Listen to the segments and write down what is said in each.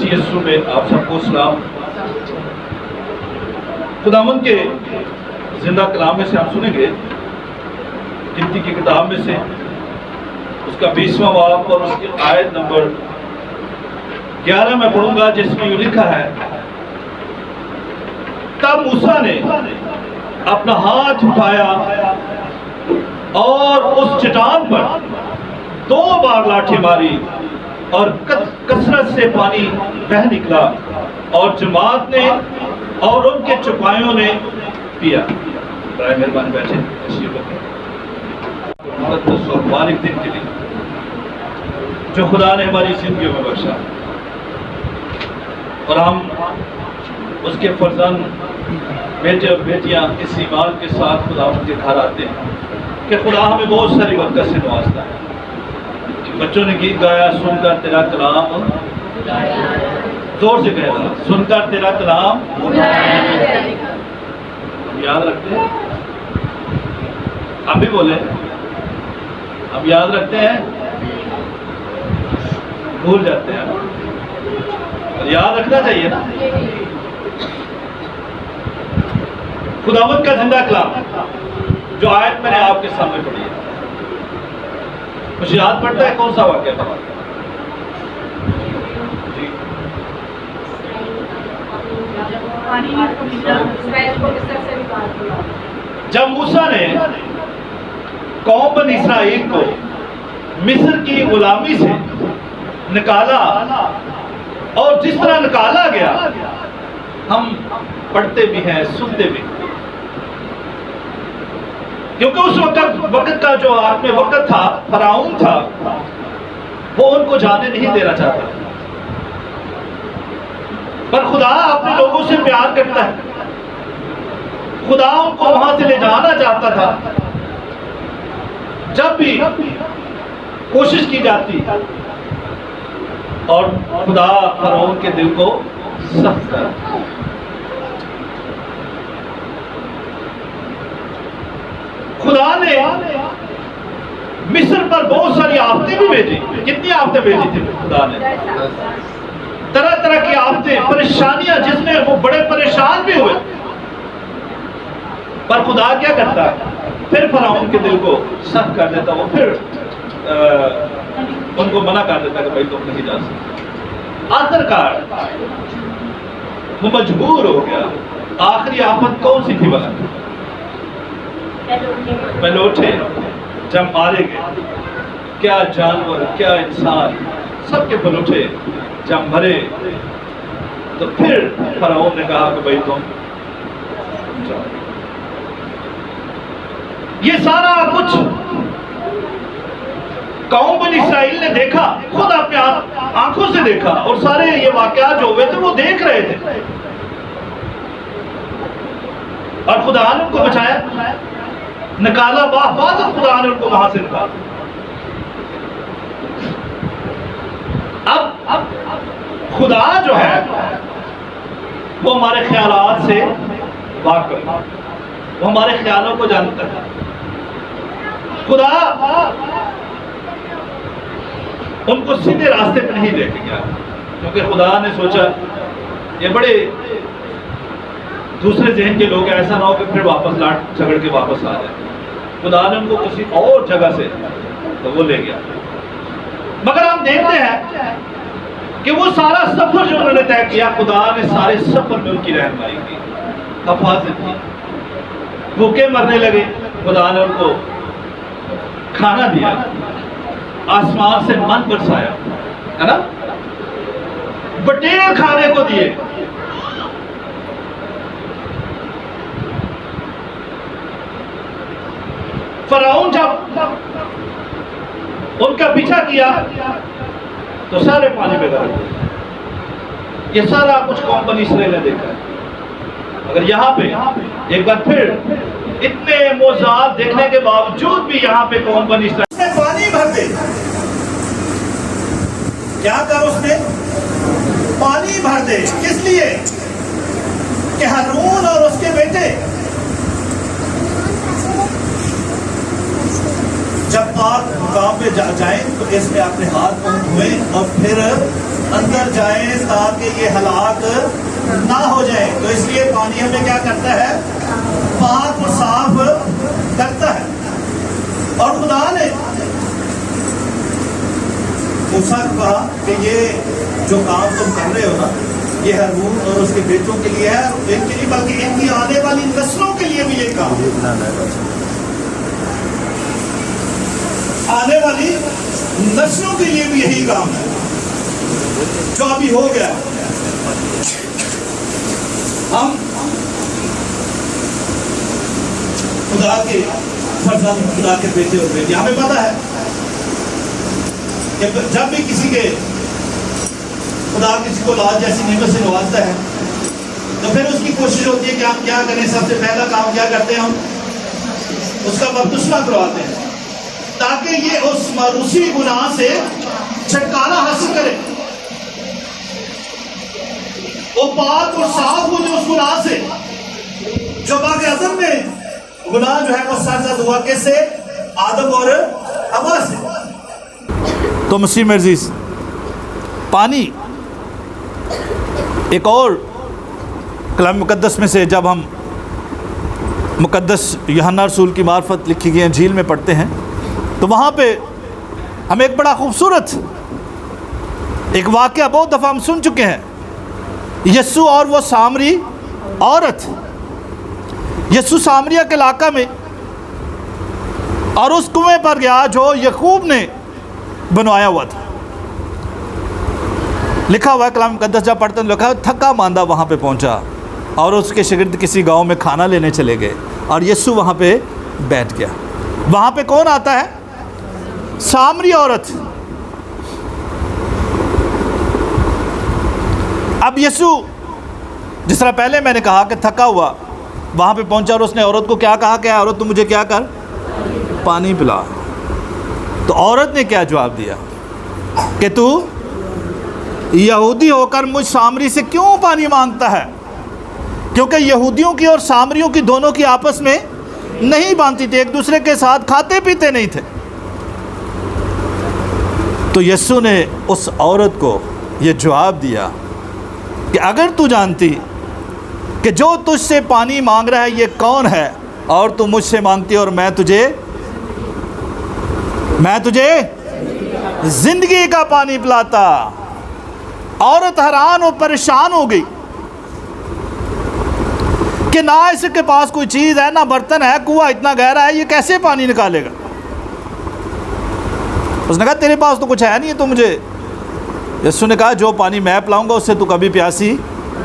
مسیح یسوع میں آپ سب کو سلام۔ خداوند کے زندہ کلام میں سے آپ سنیں گے، گنتی کی کتاب میں سے اس کا 20واں باب اور اس کی آیت نمبر 11 میں پڑھوں گا، جس میں یہ لکھا ہے، تب موسیٰ نے اپنا ہاتھ اٹھایا اور اس چٹان پر 2 بار لاٹھی ماری اور کثرت سے پانی بہہ نکلا، اور جماعت نے اور ان کے چپائیوں نے پیا۔ برائے مہربانی بیٹھے، تشریف رکھیں۔ مقدس اور مبارک دن کے لیے جو خدا نے ہماری زندگیوں میں بخشا، اور ہم اس کے فرزند بیٹے اور بیٹیاں اس ایمان کے ساتھ خدا ان کے گھر آتے ہیں کہ خدا ہمیں بہت ساری برکت سے نوازتا ہے۔ بچوں نے گیت گایا، سن کر تیرا کلام، زور سے کہہ رہا، سن کر تیرا کلام یاد رکھتے ہیں؟ آپ بھی بولے، اب یاد رکھتے ہیں؟ بھول جاتے ہیں، یاد رکھنا چاہیے نا۔ خداوند کا زندہ کلام، جو آیت میں نے آپ کے سامنے پڑھی ہے، کچھ یاد پڑتا ہے؟ کون سا واقعہ تھا؟ جی، جب موسیٰ نے قوم بنی اسرائیل کو مصر کی غلامی سے نکالا، اور جس طرح نکالا گیا ہم پڑھتے بھی ہیں، سنتے بھی، کیونکہ اس وقت کا جو آپ میں وقت تھا، فرعون تھا، وہ ان کو جانے نہیں دینا چاہتا، پر خدا اپنے لوگوں سے پیار کرتا ہے۔ خدا ان کو وہاں سے لے جانا چاہتا تھا۔ جب بھی کوشش کی جاتی اور خدا فرعون کے دل کو سخت کرتا۔ خدا نے مصر پر بہت ساری آفتیں بھی بھیجی۔ کتنی آفتیں بھیجی تھی خدا نے؟ طرح طرح کی آفتیں، پریشانیاں، جس میں وہ بڑے پریشان بھی ہوئے، پر خدا کیا کرتا؟ پھر فرعون کے دل کو سخت کر دیتا، وہ پھر ان کو منع کر دیتا کہ بھائی تم نہیں جا سکتے۔ آخر کار وہ مجبور ہو گیا۔ آخری آفت کون سی تھی بلا؟ پلوٹے جب مارے گئے، کیا جانور، کیا انسان، سب کے پلوٹے جب مرے، تو پھر فرعون نے کہا کہ بھائی تم جاؤ۔ یہ سارا کچھ قوم بنی اسرائیل نے دیکھا، خود اپنے آنکھوں سے دیکھا، اور سارے یہ واقعات جو ہوئے تھے وہ دیکھ رہے تھے، اور خدا نے ان کو بچایا، نکالا، بحفاظت خدا نے ان کو وہاں سے نکالا۔ اب خدا جو ہے وہ ہمارے خیالات سے واقف، وہ ہمارے خیالوں کو جانتا ہے۔ خدا ان کو سیدھے راستے پہ نہیں لے کے گیا، کیونکہ خدا نے سوچا یہ بڑے دوسرے ذہن کے لوگ، ایسا نہ ہو کہ پھر واپس لاٹ جھگڑ کے واپس آ جائے۔ خدا نے ان کو کسی اور جگہ سے تو وہ لے گیا۔ مگر ہم دیکھتے ہیں کہ وہ سارا سفر جو انہوں نے طے کیا، خدا نے سارے سفر میں ان کی رہنمائی کی، حفاظت کی۔ بھوکے مرنے لگے، خدا نے ان کو کھانا دیا، آسمان سے من برسایا، ہے نا، بٹیر کھانے کو دیے۔ فرعون جب ان کا پیچھا کیا تو سارے پانی میں غرق ہوئے۔ یہ سارا کچھ قوم بنی اسرائیل نے دیکھا ہے۔ اگر یہاں پہ ایک بار پھر اتنے معجزات دیکھنے کے باوجود بھی یہاں پہ قوم بنی اسرائیل نے پانی بھر دے، کیا کر اس نے؟ پانی بھر دے۔ کس لیے؟ کہ ہارون اور اس کے بیٹے جب آپ مقام پہ جائیں تو اس میں اپنے ہاتھ کو دھوئیں اور پھر اندر جائیں تاکہ یہ ہلاک نہ ہو جائیں. تو اس لیے پانی ہمیں کیا کرتا ہے؟ پاک اور صاف کرتا ہے. اور خدا نے موسیٰ کو کہا کہ یہ جو کام تم کر رہے ہو نا، یہ ہارون اور اس کے بیٹوں کے لیے ہے، ان کے لیے بلکہ ان کی آنے والی نسلوں کے لیے بھی یہ کام ہے. آنے والی نسلوں کے لیے بھی یہی کام ہے جو ابھی ہو گیا. ہم خدا کے فرزند، خدا کے بیٹے اور بیٹی، ہمیں پتہ ہے کہ جب بھی کسی کے خدا کسی کو اولاد جیسی نعمت سے نوازتا ہے تو پھر اس کی کوشش ہوتی ہے کہ ہم کیا کریں. سب سے پہلا کام کیا کرتے ہیں؟ ہم اس کا بپتسمہ کرواتے ہیں تاکہ یہ اس موروثی گناہ سے چھٹکارا حاصل کرے، وہ پاک اور صاف ہو جو اس گناہ سے جو باغ عدن میں گناہ جو ہے وہ سرزد ہوا کس سے؟ آدم اور حوا سے. تو مسیح میں عزیز، پانی ایک اور کلام مقدس میں سے جب ہم مقدس یوحنا رسول کی معرفت لکھی گئی انجیل میں پڑھتے ہیں تو وہاں پہ ہم ایک بڑا خوبصورت ایک واقعہ بہت دفعہ ہم سن چکے ہیں. یسوع اور وہ سامری عورت. یسوع سامریہ کے علاقہ میں اور اس کنویں پر گیا جو یعقوب نے بنوایا ہوا تھا. لکھا ہوا ہے کلام مقدس جب پڑھتے ہیں لکھا ہے تھکا ماندہ وہاں پہ پہنچا اور اس کے شاگرد کسی گاؤں میں کھانا لینے چلے گئے اور یسوع وہاں پہ بیٹھ گیا. وہاں پہ کون آتا ہے؟ سامری عورت. اب یسوع جس طرح پہلے میں نے کہا کہ تھکا ہوا وہاں پہ پہنچا اور اس نے عورت کو کیا کہا کہ عورت تو مجھے کیا کر؟ پانی پلا. تو عورت نے کیا جواب دیا کہ تو یہودی ہو کر مجھ سامری سے کیوں پانی مانگتا ہے؟ کیونکہ یہودیوں کی اور سامریوں کی دونوں کی آپس میں نہیں بانتی تھی، ایک دوسرے کے ساتھ کھاتے پیتے نہیں تھے. تو یسوع نے اس عورت کو یہ جواب دیا کہ اگر تو جانتی کہ جو تجھ سے پانی مانگ رہا ہے یہ کون ہے اور تو مجھ سے مانگتی اور میں تجھے زندگی کا پانی پلاتا. عورت حیران اور پریشان ہو گئی کہ نہ اس کے پاس کوئی چیز ہے، نہ برتن ہے، کنواں اتنا گہرا ہے، یہ کیسے پانی نکالے گا؟ اس نے کہا تیرے پاس تو کچھ ہے نہیں ہے تو مجھے. یسوع نے کہا جو پانی میں پلاؤں گا اس سے تو کبھی پیاسی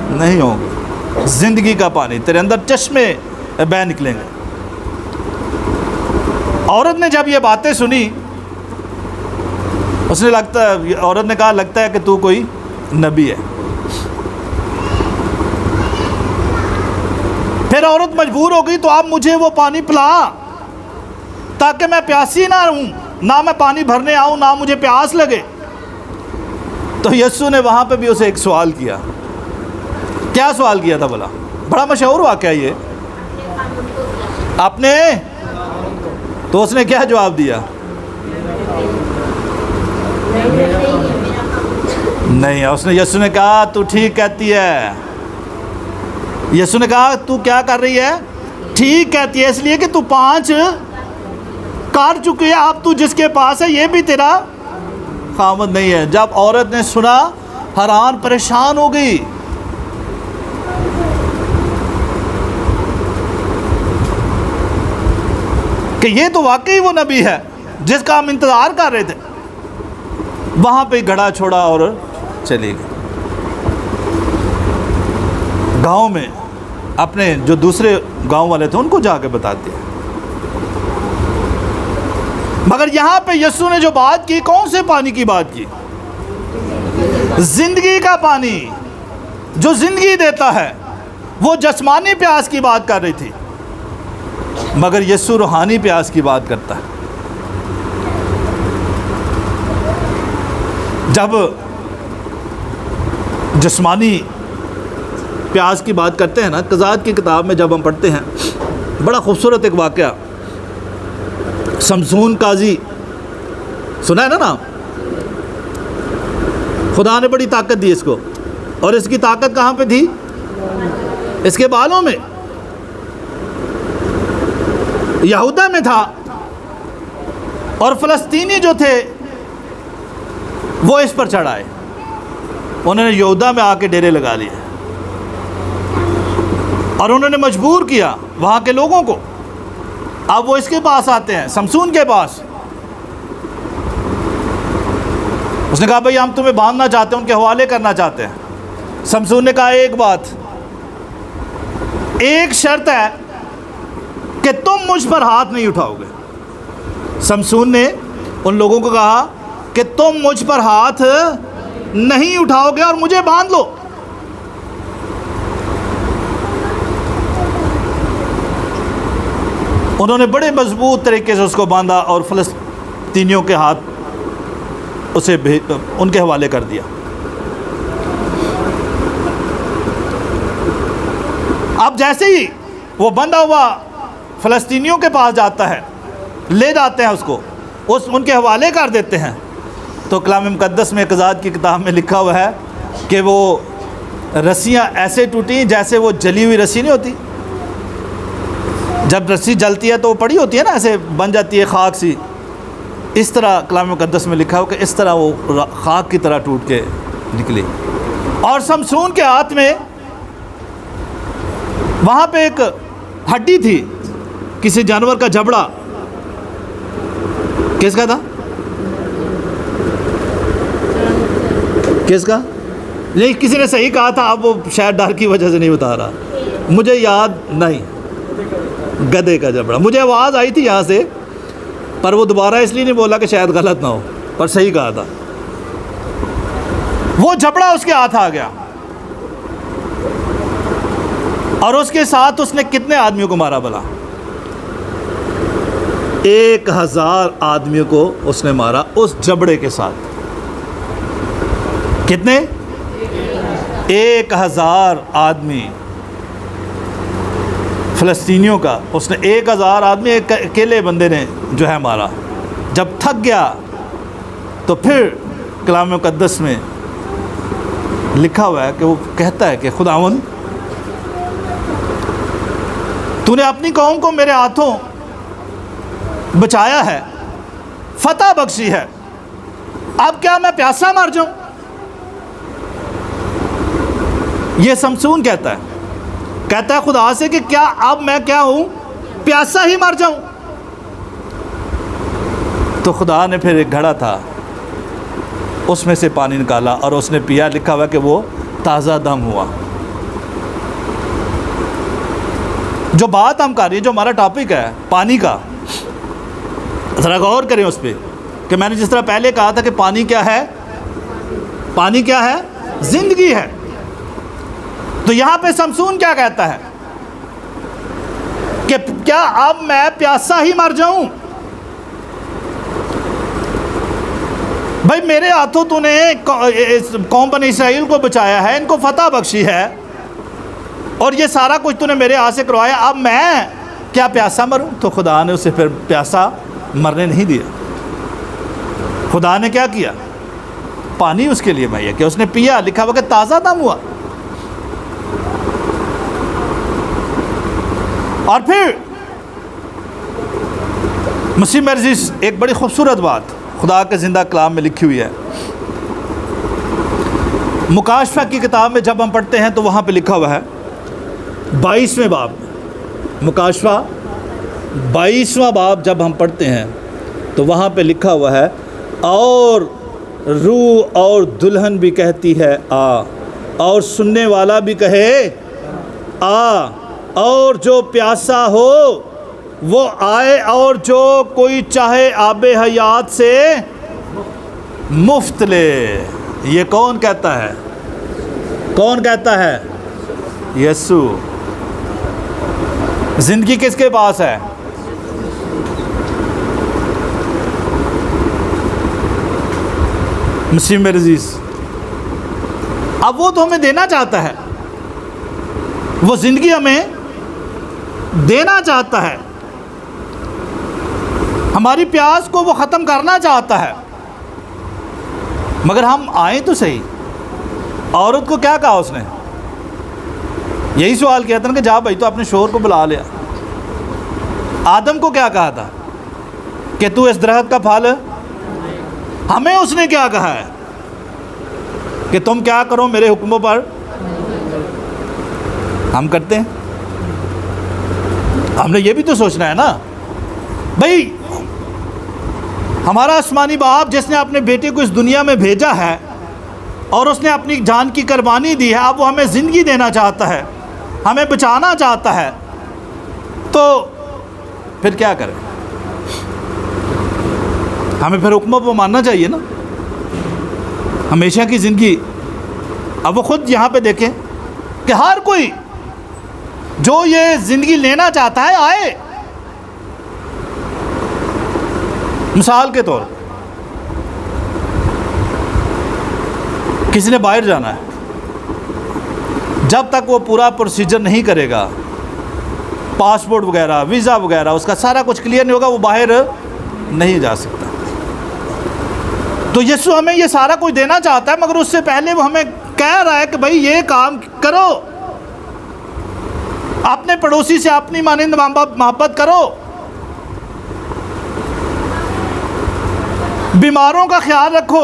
نہیں ہوگی. زندگی کا پانی، تیرے اندر چشمے بہہ نکلیں گے. عورت نے جب یہ باتیں سنی عورت نے کہا لگتا ہے کہ تو کوئی نبی ہے. پھر عورت مجبور ہو گئی تو اب مجھے وہ پانی پلا تاکہ میں پیاسی نہ رہوں، نہ میں پانی بھرنے آؤں نہ مجھے پیاس لگے. تو یسوع نے وہاں پہ بھی اسے ایک سوال کیا. کیا سوال کیا تھا بھلا؟ بڑا مشہور واقعہ یہ. آپ نے تو اس نے کیا جواب دیا؟ نہیں. اس نے یسوع نے کہا تو ٹھیک کہتی ہے. یسوع نے کہا تو کیا کر رہی ہے؟ ٹھیک کہتی ہے، اس لیے کہ تو 5 کر چکی ہے، اب تو جس کے پاس ہے یہ بھی تیرا خاوند نہیں ہے. جب عورت نے سنا حیران پریشان ہو گئی. کہ یہ تو واقعی وہ نبی ہے جس کا ہم انتظار کر رہے تھے. وہاں پہ گھڑا چھوڑا اور چلی گئی. گاؤں میں اپنے جو دوسرے گاؤں والے تھے ان کو جا کے بتاتی ہے. مگر یہاں پہ یسوع نے جو بات کی کون سے پانی کی بات کی؟ زندگی کا پانی جو زندگی دیتا ہے. وہ جسمانی پیاس کی بات کر رہی تھی مگر یسوع روحانی پیاس کی بات کرتا ہے. جب جسمانی پیاس کی بات کرتے ہیں نا، قضات کی کتاب میں جب ہم پڑھتے ہیں بڑا خوبصورت ایک واقعہ، سمسون قاضی سنا ہے نا نام؟ خدا نے بڑی طاقت دی اس کو، اور اس کی طاقت کہاں پہ تھی؟ اس کے بالوں میں، یہودا میں تھا، اور فلسطینی جو تھے وہ اس پر چڑھ آئے، انہوں نے یہودا میں آ کے ڈیرے لگا لیے، اور انہوں نے مجبور کیا وہاں کے لوگوں کو۔ اب وہ اس کے پاس آتے ہیں، سمسون کے پاس۔ اس نے کہا بھئی ہم تمہیں باندھنا چاہتے ہیں، ان کے حوالے کرنا چاہتے ہیں۔ سمسون نے کہا ایک بات، ایک شرط ہے کہ تم مجھ پر ہاتھ نہیں اٹھاؤ گے۔ سمسون نے ان لوگوں کو کہا کہ تم مجھ پر ہاتھ نہیں اٹھاؤ گے اور مجھے باندھ لو۔ انہوں نے بڑے مضبوط طریقے سے اس کو باندھا اور فلسطینیوں کے ہاتھ اسے ان کے حوالے کر دیا۔ اب جیسے ہی وہ بندھا ہوا فلسطینیوں کے پاس جاتا ہے، لے جاتے ہیں اس کو، ان کے حوالے کر دیتے ہیں، تو کلام مقدس میں قضات کی کتاب میں لکھا ہوا ہے کہ وہ رسیاں ایسے ٹوٹیں جیسے وہ جلی ہوئی رسی نہیں ہوتی، جب رسی جلتی ہے تو وہ پڑی ہوتی ہے نا، ایسے بن جاتی ہے خاک سی، اس طرح کلام مقدس میں لکھا ہو کہ اس طرح وہ خاک کی طرح ٹوٹ کے نکلی۔ اور سمسون کے ہاتھ میں وہاں پہ ایک ہڈی تھی، کسی جانور کا جبڑا، کس کا تھا؟ کس کا؟ نہیں، کسی نے صحیح کہا تھا، اب وہ شاید ڈر کی وجہ سے نہیں بتا رہا، مجھے یاد نہیں، گدھے کا جبڑا، مجھے آواز آئی تھی یہاں سے، پر وہ دوبارہ اس لیے نہیں بولا کہ شاید غلط نہ ہو، پر صحیح کہا تھا۔ وہ جبڑا اس کے ہاتھ آ گیا، اور اس کے ساتھ اس نے کتنے آدمیوں کو مارا بلا؟ 1000 آدمیوں کو اس نے مارا اس جبڑے کے ساتھ۔ کتنے؟ 1000 آدمی فلسطینیوں کا اس نے 1000 آدمی ایک اکیلے بندے نے جو ہے مارا۔ جب تھک گیا تو پھر کلام مقدس میں لکھا ہوا ہے کہ وہ کہتا ہے کہ خداوند تو نے اپنی قوم کو میرے ہاتھوں بچایا ہے، فتح بخشی ہے، اب کیا میں پیاسا مر جاؤں؟ یہ سمسون کہتا ہے خدا سے کہ کیا اب میں کیا ہوں، پیاسا ہی مر جاؤں؟ تو خدا نے پھر ایک گھڑا تھا، اس میں سے پانی نکالا اور اس نے پیا، لکھا ہوا کہ وہ تازہ دم ہوا۔ جو بات ہم کر رہے ہیں، جو ہمارا ٹاپک ہے پانی کا، ذرا غور کریں اس پہ کہ میں نے جس طرح پہلے کہا تھا کہ پانی کیا ہے؟ پانی کیا ہے؟ زندگی ہے۔ تو یہاں پہ سمسون کیا کہتا ہے کہ کیا اب میں پیاسا ہی مر جاؤں؟ بھائی میرے ہاتھوں تو نے قوم بنی اسرائیل کو بچایا ہے، ان کو فتح بخشی ہے، اور یہ سارا کچھ تو نے میرے ہاتھ سے کروایا، اب میں کیا پیاسا مروں؟ تو خدا نے اسے پھر پیاسا مرنے نہیں دیا۔ خدا نے کیا کیا؟ پانی اس کے لیے مہیا کہ اس نے پیا، لکھا ہوا کہ تازہ دم ہوا۔ اور پھر مسیح میں عزیز ایک بڑی خوبصورت بات خدا کے زندہ کلام میں لکھی ہوئی ہے۔ مکاشفہ کی کتاب میں جب ہم پڑھتے ہیں تو وہاں پہ لکھا ہوا ہے 22ویں باب، مکاشفہ 22واں باب جب ہم پڑھتے ہیں تو وہاں پہ لکھا ہوا ہے، اور روح اور دلہن بھی کہتی ہے آ، اور سننے والا بھی کہے آ، اور جو پیاسا ہو وہ آئے، اور جو کوئی چاہے آب حیات سے مفت لے۔ یہ کون کہتا ہے؟ کون کہتا ہے؟ یسوع۔ زندگی کس کے پاس ہے؟ مسیح میں عزیز۔ اب وہ تو ہمیں دینا چاہتا ہے، وہ زندگی ہمیں دینا چاہتا ہے، ہماری پیاس کو وہ ختم کرنا چاہتا ہے، مگر ہم آئیں تو صحیح. عورت کو کیا کہا اس نے؟ یہی سوال کیا تھا نا کہ جا بھائی تو اپنے شوہر کو بلا لیا. آدم کو کیا کہا تھا کہ تو اس درخت کا پھل. ہمیں اس نے کیا کہا ہے کہ تم کیا کرو میرے حکموں پر. ہم کرتے ہیں. ہم نے یہ بھی تو سوچنا ہے نا بھائی، ہمارا آسمانی باپ جس نے اپنے بیٹے کو اس دنیا میں بھیجا ہے اور اس نے اپنی جان کی قربانی دی ہے، اب وہ ہمیں زندگی دینا چاہتا ہے، ہمیں بچانا چاہتا ہے، تو پھر کیا کریں؟ ہمیں پھر حکموں کو ماننا چاہیے نا، ہمیشہ کی زندگی. اب وہ خود یہاں پہ دیکھیں کہ ہر کوئی جو یہ زندگی لینا چاہتا ہے آئے. مثال کے طور کسی نے باہر جانا ہے، جب تک وہ پورا پروسیجر نہیں کرے گا، پاسپورٹ وغیرہ ویزا وغیرہ اس کا سارا کچھ کلیئر نہیں ہوگا، وہ باہر نہیں جا سکتا. تو یسوع ہمیں یہ سارا کچھ دینا چاہتا ہے، مگر اس سے پہلے وہ ہمیں کہہ رہا ہے کہ بھائی یہ کام کرو، اپنے پڑوسی سے اپنی مانند محبت کرو، بیماروں کا خیال رکھو.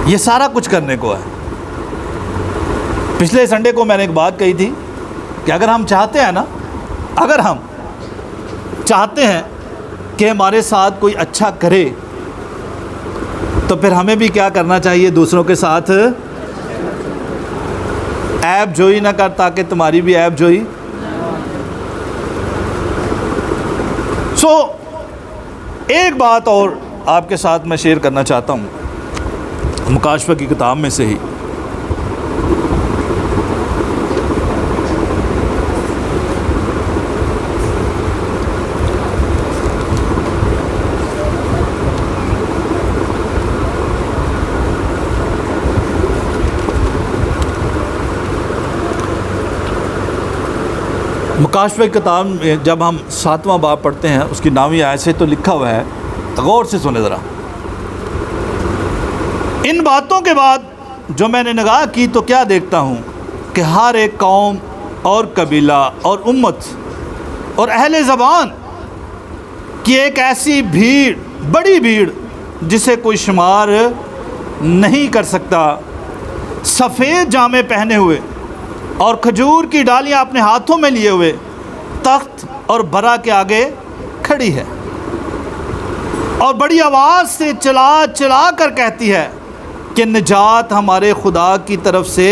یہ سارا کچھ کرنے کو ہے. پچھلے سنڈے کو میں نے ایک بات کہی تھی کہ اگر ہم چاہتے ہیں نا، اگر ہم چاہتے ہیں کہ ہمارے ساتھ کوئی اچھا کرے، تو پھر ہمیں بھی کیا کرنا چاہیے؟ دوسروں کے ساتھ عیب جوئی نہ کر تاکہ تمہاری بھی عیب جوئی. ایک بات اور آپ کے ساتھ میں شیئر کرنا چاہتا ہوں مکاشفہ کی کتاب میں سے ہی. مکاشفہ کی کتاب میں جب ہم 7واں باب پڑھتے ہیں، اس کی 9ویں آیت سے تو لکھا ہوا ہے، غور سے سنیں ذرا. ان باتوں کے بعد جو میں نے نگاہ کی تو کیا دیکھتا ہوں کہ ہر ایک قوم اور قبیلہ اور امت اور اہل زبان کی ایک ایسی بھیڑ، بڑی بھیڑ جسے کوئی شمار نہیں کر سکتا، سفید جامے پہنے ہوئے اور کھجور کی ڈالیاں اپنے ہاتھوں میں لیے ہوئے تخت اور برا کے آگے کھڑی ہے، اور بڑی آواز سے چلا چلا کر کہتی ہے کہ نجات ہمارے خدا کی طرف سے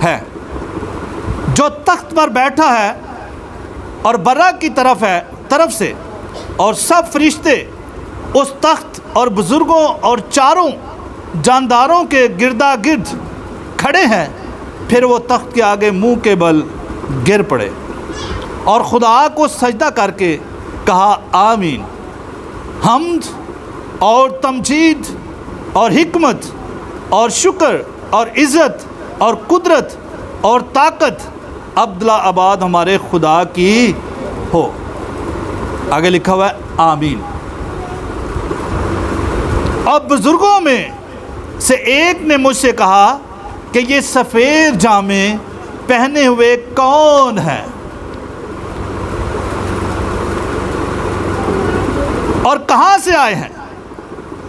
ہے جو تخت پر بیٹھا ہے اور برا کی طرف سے، اور سب فرشتے اس تخت اور بزرگوں اور چاروں جانداروں کے گردا گرد کھڑے ہیں. پھر وہ تخت کے آگے منہ کے بل گر پڑے اور خدا کو سجدہ کر کے کہا آمین. حمد اور تمجید اور حکمت اور شکر اور عزت اور قدرت اور طاقت ابدلا آباد ہمارے خدا کی ہو. آگے لکھا ہوا ہے آمین. اب بزرگوں میں سے ایک نے مجھ سے کہا کہ یہ سفید جامے پہنے ہوئے کون ہیں اور کہاں سے آئے ہیں؟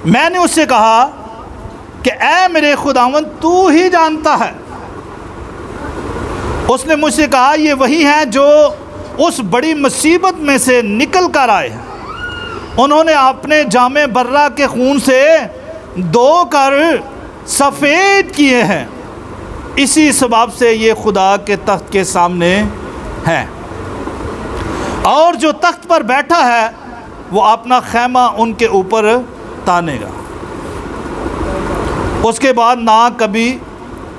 میں نے اس سے کہا کہ اے میرے خداوند تو ہی جانتا ہے. اس نے مجھ سے کہا یہ وہی ہیں جو اس بڑی مصیبت میں سے نکل کر آئے ہیں. انہوں نے اپنے جامے برا کے خون سے دھو کر سفید کیے ہیں، اسی سبب سے یہ خدا کے تخت کے سامنے ہیں، اور جو تخت پر بیٹھا ہے وہ اپنا خیمہ ان کے اوپر تانے گا. اس کے بعد نہ کبھی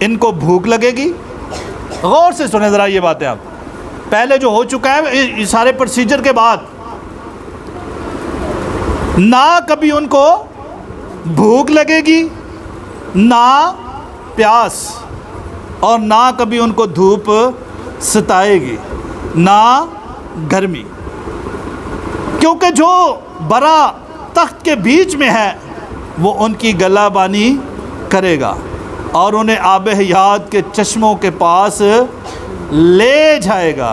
ان کو بھوک لگے گی. غور سے سنیں ذرا یہ باتیں. آپ پہلے جو ہو چکا ہے یہ سارے پروسیجر کے بعد، نہ کبھی ان کو بھوک لگے گی، نہ پیاس، اور نہ کبھی ان کو دھوپ ستائے گی، نہ گرمی، کیونکہ جو برا تخت کے بیچ میں ہے وہ ان کی گلہ بانی کرے گا اور انہیں آب حیات کے چشموں کے پاس لے جائے گا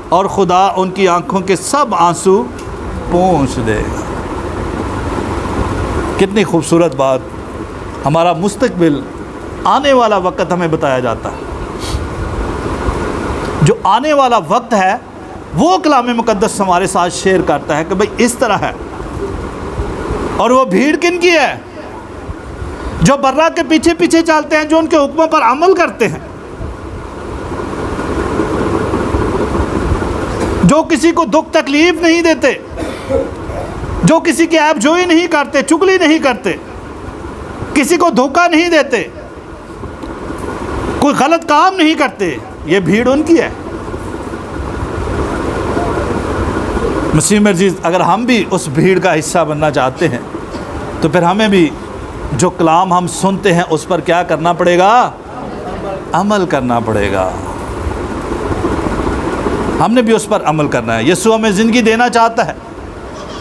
اور خدا ان کی آنکھوں کے سب آنسو پونچھ دے گا۔ کتنی خوبصورت بات، ہمارا مستقبل، آنے والا وقت ہمیں بتایا جاتا ہے۔ جو آنے والا وقت ہے وہ کلام مقدس ہمارے ساتھ شیئر کرتا ہے کہ بھئی اس طرح ہے۔ اور وہ بھیڑ کن کی ہے؟ جو برہ کے پیچھے پیچھے چلتے ہیں، جو ان کے حکموں پر عمل کرتے ہیں، جو کسی کو دکھ تکلیف نہیں دیتے، جو کسی کی عیب جوئی نہیں کرتے، چگلی نہیں کرتے، کسی کو دھوکہ نہیں دیتے، کوئی غلط کام نہیں کرتے، یہ بھیڑ ان کی ہے۔ مسیح میں عزیز، اگر ہم بھی اس بھیڑ کا حصہ بننا چاہتے ہیں تو پھر ہمیں بھی جو کلام ہم سنتے ہیں اس پر کیا کرنا پڑے گا؟ عمل کرنا پڑے گا۔ ہم نے بھی اس پر عمل کرنا ہے۔ یسوع ہمیں زندگی دینا چاہتا ہے،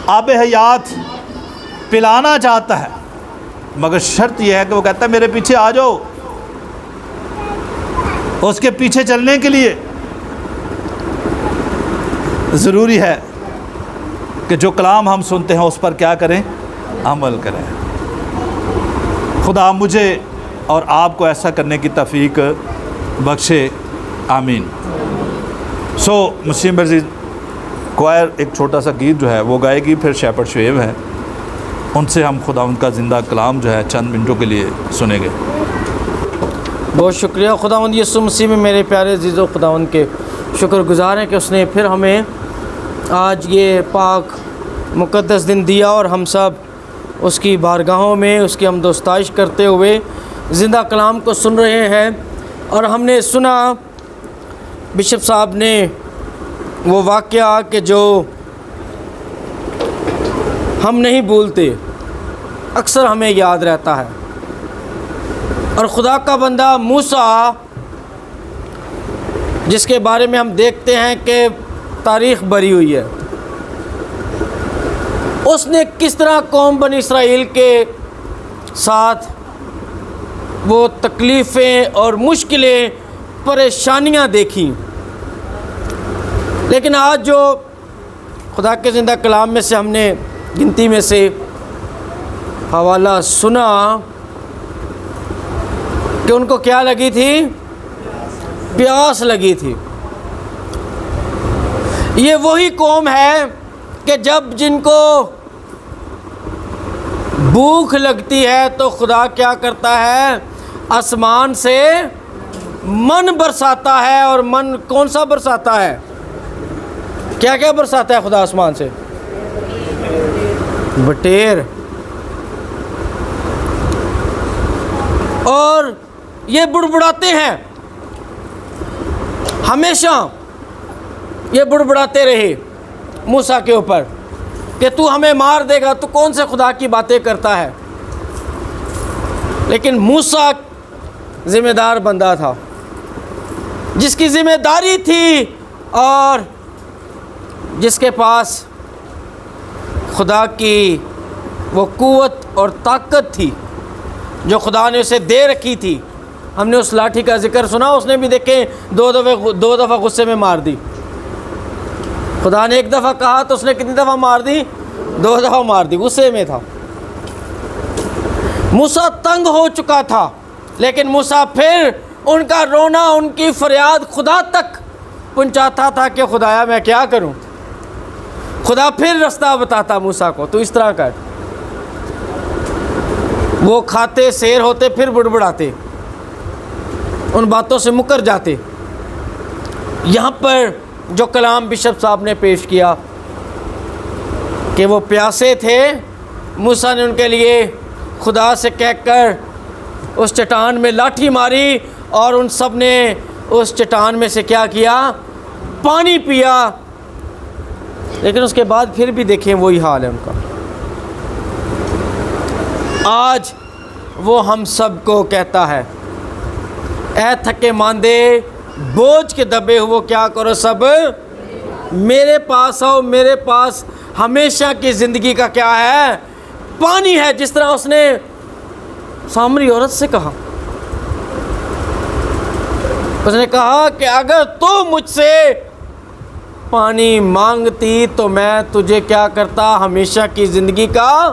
آب حیات پلانا چاہتا ہے، مگر شرط یہ ہے کہ وہ کہتا ہے میرے پیچھے آ جاؤ۔ اس کے پیچھے چلنے کے لیے ضروری ہے کہ جو کلام ہم سنتے ہیں اس پر کیا کریں؟ عمل کریں۔ خدا مجھے اور آپ کو ایسا کرنے کی توفیق بخشے، آمین۔ مسیح عزیز، کوائر ایک چھوٹا سا گیت جو ہے وہ گائے گی، پھر شیپرڈ شعیب ہے، ان سے ہم خدا ان کا زندہ کلام جو ہے چند منٹوں کے لیے سنیں گے۔ بہت شکریہ خداوند یسوع مسیح میں میرے پیارے عزیزو، خداوند کے شکر گزار ہیں کہ اس نے پھر ہمیں آج یہ پاک مقدس دن دیا اور ہم سب اس کی بارگاہوں میں اس کی حمد و ستائش کرتے ہوئے زندہ کلام کو سن رہے ہیں۔ اور ہم نے سنا بشپ صاحب نے وہ واقعہ کہ جو ہم نہیں بھولتے، اکثر ہمیں یاد رہتا ہے۔ اور خدا کا بندہ موسیٰ، جس کے بارے میں ہم دیکھتے ہیں کہ تاریخ بھری ہوئی ہے، اس نے کس طرح قوم بنی اسرائیل کے ساتھ وہ تکلیفیں اور مشکلیں، پریشانیاں دیکھیں۔ لیکن آج جو خدا کے زندہ کلام میں سے ہم نے گنتی میں سے حوالہ سنا کہ ان کو کیا لگی تھی؟ پیاس لگی تھی۔ یہ وہی قوم ہے کہ جب جن کو بھوک لگتی ہے تو خدا کیا کرتا ہے؟ آسمان سے من برساتا ہے۔ اور من کون سا برساتا ہے؟ کیا کیا برساتا ہے خدا آسمان سے؟ بٹیر۔ اور یہ بڑبڑاتے ہیں، ہمیشہ یہ بڑبڑاتے رہے موسیٰ کے اوپر کہ تو ہمیں مار دے گا، تو کون سے خدا کی باتیں کرتا ہے۔ لیکن موسیٰ ذمہ دار بندہ تھا، جس کی ذمہ داری تھی اور جس کے پاس خدا کی وہ قوت اور طاقت تھی جو خدا نے اسے دے رکھی تھی۔ ہم نے اس لاٹھی کا ذکر سنا، اس نے بھی دیکھیں دو دفعہ غصے میں مار دی۔ خدا نے ایک دفعہ کہا تو اس نے کتنی دفعہ مار دی؟ 2 دفعہ مار دی، غصے میں تھا۔ موسیٰ تنگ ہو چکا تھا، لیکن موسیٰ پھر ان کا رونا، ان کی فریاد خدا تک پہنچاتا تھا کہ خدایا میں کیا کروں۔ خدا پھر رستہ بتاتا موسیٰ کو، تو اس طرح کر۔ وہ کھاتے سیر ہوتے، پھر بڑبڑاتے، ان باتوں سے مکر جاتے۔ یہاں پر جو کلام بشپ صاحب نے پیش کیا کہ وہ پیاسے تھے، موسیٰ نے ان کے لیے خدا سے کہہ کر اس چٹان میں لاٹھی ماری اور ان سب نے اس چٹان میں سے کیا کیا؟ پانی پیا۔ لیکن اس کے بعد پھر بھی دیکھیں وہی حال ہے ان کا۔ آج وہ ہم سب کو کہتا ہے، اے تھکے ماندے بوجھ کے دبے ہوئے کیا کرو سب میرے پاس آؤ۔ میرے پاس ہمیشہ کی زندگی کا کیا ہے؟ پانی ہے، جس طرح اس نے سامری عورت سے کہا. اس نے کہا کہ اگر تو مجھ سے پانی مانگتی تو میں تجھے کیا کرتا؟ ہمیشہ کی زندگی کا.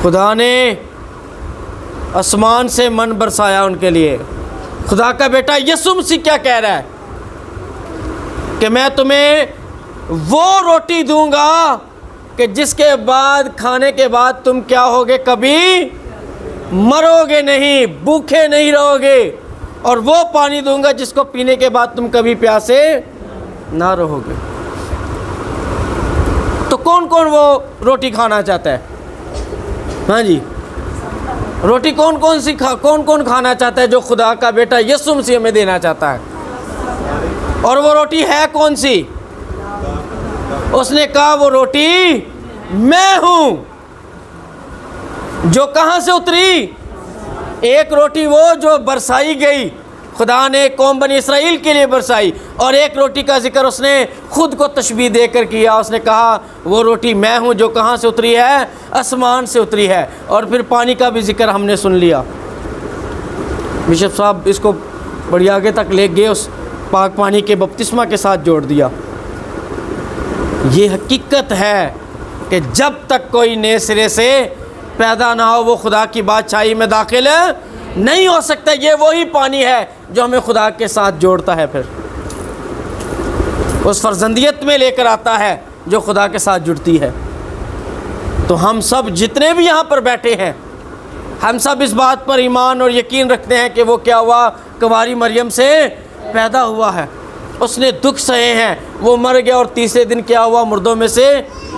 خدا نے آسمان سے من برسایا ان کے لیے. خدا کا بیٹا یسوع مسیح کیا کہہ رہا ہے کہ میں تمہیں وہ روٹی دوں گا کہ جس کے بعد، کھانے کے بعد تم کیا ہوگے؟ کبھی مرو گے نہیں، بھوکے نہیں رہو گے. اور وہ پانی دوں گا جس کو پینے کے بعد تم کبھی پیاسے نہ رہو گے. تو کون کون وہ روٹی کھانا چاہتا ہے؟ ہاں جی، روٹی کون کون کھانا چاہتا ہے؟ جو خدا کا بیٹا یسوع مسیح ہمیں دینا چاہتا ہے. اور وہ روٹی ہے کون سی؟ اس نے کہا وہ روٹی میں ہوں. جو کہاں سے اتری؟ ایک روٹی وہ جو برسائی گئی، خدا نے قوم بنی اسرائیل کے لیے برسائی. اور ایک روٹی کا ذکر اس نے خود کو تشبیہ دے کر کیا. اس نے کہا وہ روٹی میں ہوں جو کہاں سے اتری ہے؟ آسمان سے اتری ہے. اور پھر پانی کا بھی ذکر ہم نے سن لیا. بشپ صاحب اس کو بڑی آگے تک لے گئے، اس پاک پانی کے بپتسمہ کے ساتھ جوڑ دیا. یہ حقیقت ہے کہ جب تک کوئی نئے سرے سے پیدا نہ ہو وہ خدا کی بادشاہی میں داخل نہیں ہو سکتا. یہ وہی پانی ہے جو ہمیں خدا کے ساتھ جوڑتا ہے، پھر اس فرزندیت میں لے کر آتا ہے جو خدا کے ساتھ جڑتی ہے. تو ہم سب جتنے بھی یہاں پر بیٹھے ہیں، ہم سب اس بات پر ایمان اور یقین رکھتے ہیں کہ وہ کیا ہوا؟ کنواری مریم سے پیدا ہوا ہے. اس نے دکھ سہے ہیں، وہ مر گیا اور تیسرے دن کیا ہوا؟ مردوں میں سے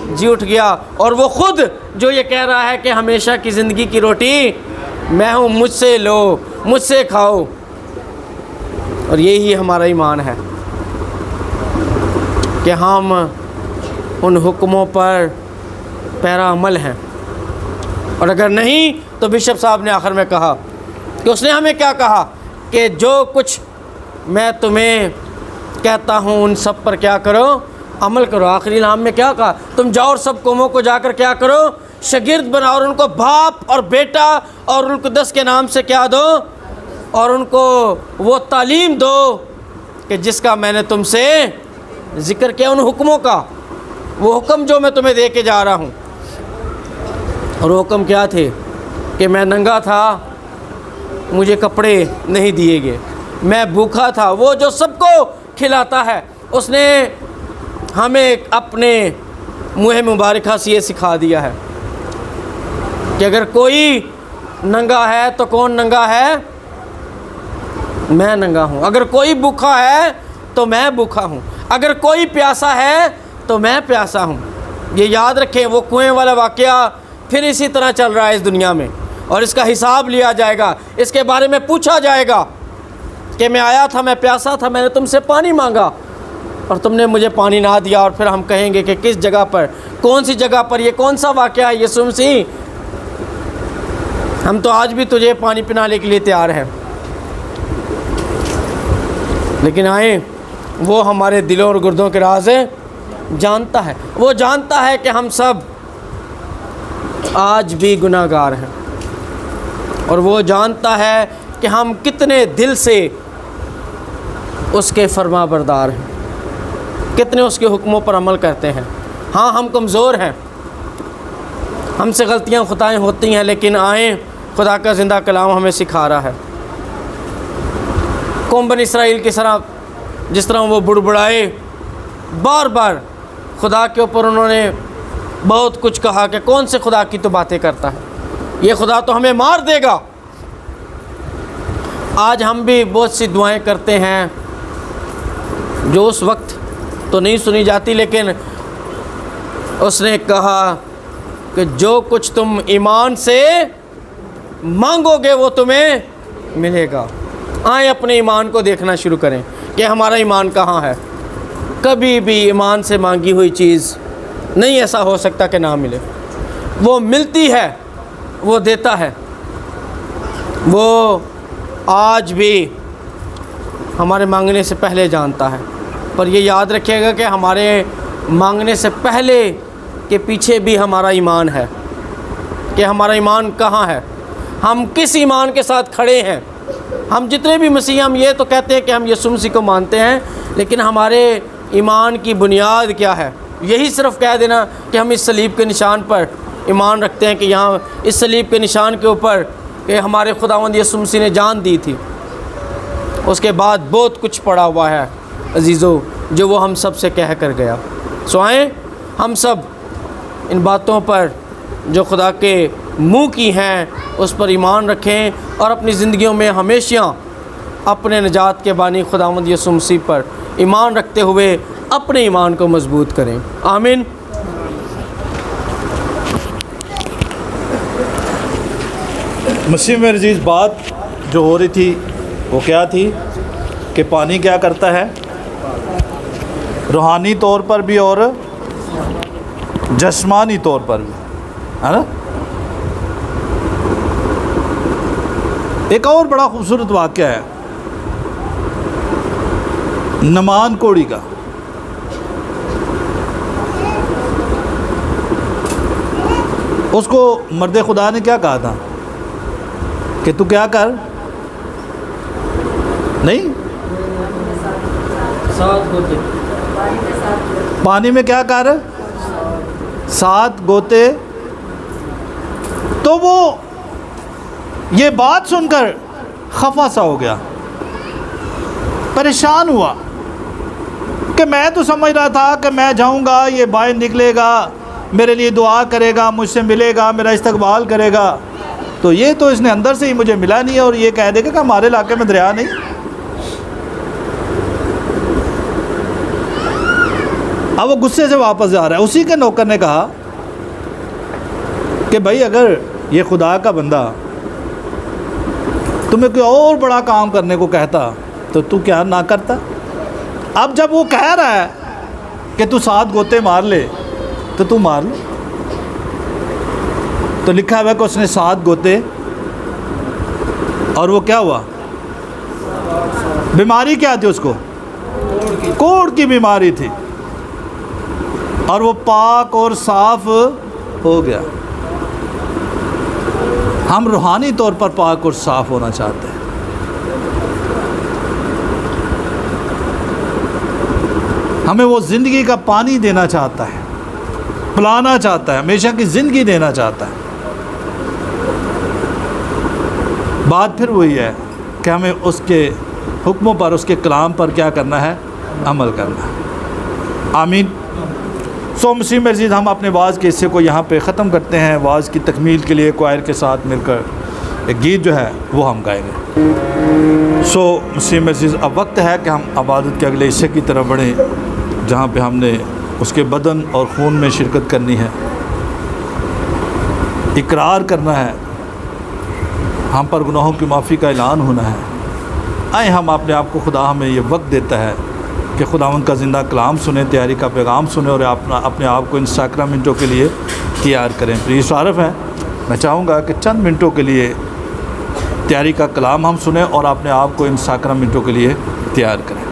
جی اٹھ گیا. اور وہ خود جو یہ کہہ رہا ہے کہ ہمیشہ کی زندگی کی روٹی میں ہوں، مجھ سے لو، مجھ سے کھاؤ. اور یہی ہمارا ایمان ہے کہ ہم ان حکموں پر پیرا عمل ہیں. اور اگر نہیں تو بشپ صاحب نے آخر میں کہا کہ اس نے ہمیں کیا کہا کہ جو کچھ میں تمہیں کہتا ہوں ان سب پر کیا کرو؟ عمل کرو. آخری نام میں کیا کہا؟ تم جاؤ اور سب قوموں کو جا کر کیا کرو؟ شاگرد بناؤ، اور ان کو باپ اور بیٹا اور القدس کے نام سے کیا دو؟ اور ان کو وہ تعلیم دو کہ جس کا میں نے تم سے ذکر کیا، ان حکموں کا. وہ حکم جو میں تمہیں دے کے جا رہا ہوں. اور وہ حکم کیا تھے؟ کہ میں ننگا تھا، مجھے کپڑے نہیں دیے گئے، میں بھوکا تھا. وہ جو سب کو کھلاتا ہے، اس نے ہمیں اپنے منہ مبارکہ سے یہ سکھا دیا ہے کہ اگر کوئی ننگا ہے تو کون ننگا ہے؟ میں ننگا ہوں. اگر کوئی بھوکا ہے تو میں بھوکا ہوں. اگر کوئی پیاسا ہے تو میں پیاسا ہوں. یہ یاد رکھیں، وہ کنویں والا واقعہ پھر اسی طرح چل رہا ہے اس دنیا میں، اور اس کا حساب لیا جائے گا. اس کے بارے میں پوچھا جائے گا کہ میں آیا تھا، میں پیاسا تھا، میں نے تم سے پانی مانگا اور تم نے مجھے پانی نہ دیا. اور پھر ہم کہیں گے کہ کس جگہ پر، کون سی جگہ پر، یہ کون سا واقعہ ہے؟ یسوع مسیح، ہم تو آج بھی تجھے پانی پلانے کے لیے تیار ہیں. لیکن آئیں، وہ ہمارے دلوں اور گردوں کے راز جانتا ہے. وہ جانتا ہے کہ ہم سب آج بھی گناہ گار ہیں، اور وہ جانتا ہے کہ ہم کتنے دل سے اس کے فرما بردار ہیں، کتنے اس کے حکموں پر عمل کرتے ہیں. ہاں ہم کمزور ہیں، ہم سے غلطیاں خطائیں ہوتی ہیں، لیکن آئیں، خدا کا زندہ کلام ہمیں سکھا رہا ہے. قوم بنی اسرائیل کی طرح، جس طرح وہ بڑبڑائے، بار بار خدا کے اوپر انہوں نے بہت کچھ کہا کہ کون سے خدا کی تو باتیں کرتا ہے، یہ خدا تو ہمیں مار دے گا. آج ہم بھی بہت سی دعائیں کرتے ہیں جو اس وقت تو نہیں سنی جاتی، لیکن اس نے کہا کہ جو کچھ تم ایمان سے مانگو گے وہ تمہیں ملے گا. آئیں اپنے ایمان کو دیکھنا شروع کریں کہ ہمارا ایمان کہاں ہے. کبھی بھی ایمان سے مانگی ہوئی چیز نہیں ایسا ہو سکتا کہ نہ ملے. وہ ملتی ہے، وہ دیتا ہے. وہ آج بھی ہمارے مانگنے سے پہلے جانتا ہے. پر یہ یاد رکھیے گا کہ ہمارے مانگنے سے پہلے کہ پیچھے بھی ہمارا ایمان ہے، کہ ہمارا ایمان کہاں ہے، ہم کس ایمان کے ساتھ کھڑے ہیں۔ ہم جتنے بھی مسیح ہم یہ تو کہتے ہیں کہ ہم یسوع مسیح کو مانتے ہیں، لیکن ہمارے ایمان کی بنیاد کیا ہے؟ یہی صرف کہہ دینا کہ ہم اس صلیب کے نشان پر ایمان رکھتے ہیں، کہ یہاں اس صلیب کے نشان کے اوپر کہ ہمارے خداوند یسوع مسیح نے جان دی تھی، اس کے بعد بہت کچھ پڑا ہوا ہے عزیزو جو وہ ہم سب سے کہہ کر گیا۔ سو آئیں ہم سب ان باتوں پر جو خدا کے منہ کی ہیں اس پر ایمان رکھیں، اور اپنی زندگیوں میں ہمیشہ اپنے نجات کے بانی خداوند یسوع مسیح پر ایمان رکھتے ہوئے اپنے ایمان کو مضبوط کریں۔ آمین۔ مسیح میں عزیز، بات جو ہو رہی تھی وہ کیا تھی کہ پانی کیا کرتا ہے؟ روحانی طور پر بھی اور جسمانی طور پر بھی، ہے نا؟ ایک اور بڑا خوبصورت واقعہ ہے نعمان کوڑی کا۔ اس کو مرد خدا نے کیا کہا تھا کہ تو کیا کر، نہیں پانی میں کیا کر، 7 گوتے۔ تو وہ یہ بات سن کر خفا سا ہو گیا، پریشان ہوا کہ میں تو سمجھ رہا تھا کہ میں جاؤں گا، یہ باہر نکلے گا، میرے لیے دعا کرے گا، مجھ سے ملے گا، میرا استقبال کرے گا، تو یہ تو اس نے اندر سے ہی مجھے ملا نہیں ہے، اور یہ کہہ دے گا کہ ہمارے علاقے میں دریا نہیں۔ اب وہ غصے سے واپس جا رہا ہے۔ اسی کے نوکر نے کہا کہ بھائی اگر یہ خدا کا بندہ تمہیں کوئی اور بڑا کام کرنے کو کہتا تو تو کیا نہ کرتا؟ اب جب وہ کہہ رہا ہے کہ تو 7 گوتے مار لے تو تو مار لے۔ تو لکھا ہوا ہے کہ اس نے 7 گوتے، اور وہ کیا ہوا؟ بیماری کیا تھی اس کو؟ کوڑ کی بیماری تھی، اور وہ پاک اور صاف ہو گیا۔ ہم روحانی طور پر پاک اور صاف ہونا چاہتے ہیں۔ ہمیں وہ زندگی کا پانی دینا چاہتا ہے، پلانا چاہتا ہے، ہمیشہ کی زندگی دینا چاہتا ہے۔ بات پھر وہی ہے کہ ہمیں اس کے حکموں پر، اس کے کلام پر کیا کرنا ہے؟ عمل کرنا ہے۔ آمین۔ سو مسیح میں عزیز، ہم اپنے واعظ کے حصے کو یہاں پہ ختم کرتے ہیں۔ واعظ کی تکمیل کے لیے کوائر کے ساتھ مل کر ایک گیت جو ہے وہ ہم گائیں گے۔ سو مسیح میں عزیز، اب وقت ہے کہ ہم عبادت کے اگلے حصے کی طرف بڑھیں، جہاں پہ ہم نے اس کے بدن اور خون میں شرکت کرنی ہے، اقرار کرنا ہے، ہم پر گناہوں کی معافی کا اعلان ہونا ہے۔ آئیں ہم اپنے آپ کو، خدا ہمیں یہ وقت دیتا ہے کہ خداوند کا زندہ کلام سنیں، تیاری کا پیغام سنیں، اور اپنے آپ کو ان سیکرامنٹوں کے لیے تیار کریں۔ پلیز عارف ہے، میں چاہوں گا کہ چند منٹوں کے لیے تیاری کا کلام ہم سنیں اور اپنے آپ کو ان سیکرامنٹوں کے لیے تیار کریں۔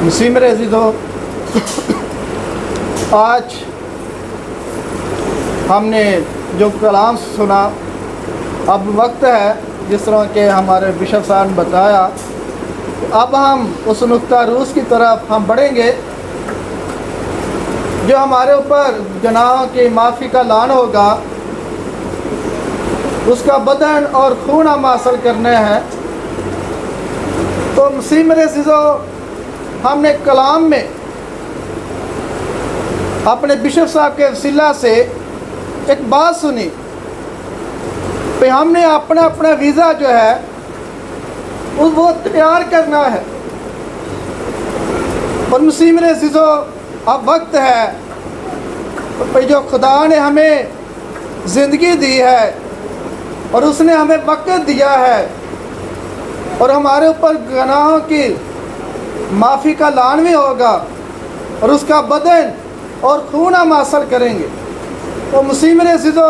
مسیح میرے عزیزو، آج ہم نے جو کلام سنا، اب وقت ہے جس طرح کہ ہمارے بشپ صاحب نے بتایا، اب ہم اس نقطہ روز کی طرف ہم بڑھیں گے جو ہمارے اوپر گناہوں کی معافی کا اعلان ہوگا، اس کا بدن اور خون ہم حاصل کرنے ہیں۔ تو مسیح میرے عزیزو، ہم نے کلام میں اپنے بشپ صاحب کے وسیلہ سے ایک بات سنی کہ ہم نے اپنا ویزا جو ہے وہ تیار کرنا ہے، اور مسیح میرے عزیزو، اب وقت ہے جو خدا نے ہمیں زندگی دی ہے اور اس نے ہمیں وقت دیا ہے، اور ہمارے اوپر گناہوں کی معافی کا اعلان بھی ہوگا، اور اس کا بدن اور خون ہم حاصل کریں گے۔ تو مسیح میرے عزیزو،